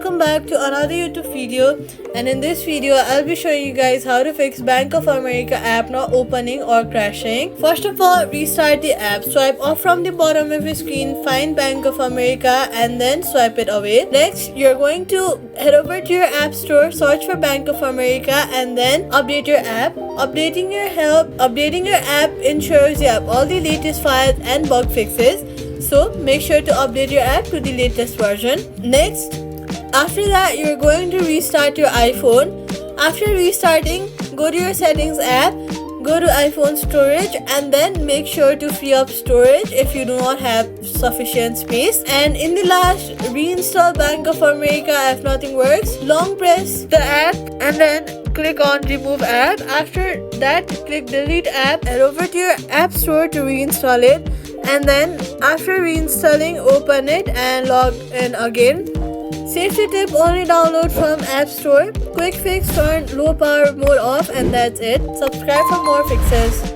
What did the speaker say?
welcome back to another YouTube video. And in this video I'll be showing you guys how to fix Bank of America app not opening or crashing. First of all, restart the app. Swipe off from the bottom of your screen, find Bank of America and then swipe it away. Next, you're going to head over to your app store, search for Bank of America and then update your app. Updating your app ensures you have all the latest files and bug fixes. So make sure to update your app to the latest version. Next, after that, you're going to restart your iPhone. After restarting, go to your settings app, go to iPhone storage and then make sure to free up storage if you do not have sufficient space. And in the last, reinstall Bank of America if nothing works. Long press the app and then click on remove app. After that, click delete app, head over to your app store to reinstall it. And then after reinstalling, open it and log in again. Safety tip, only download from App Store. Quick fix, turn low power mode off and that's it. Subscribe for more fixes.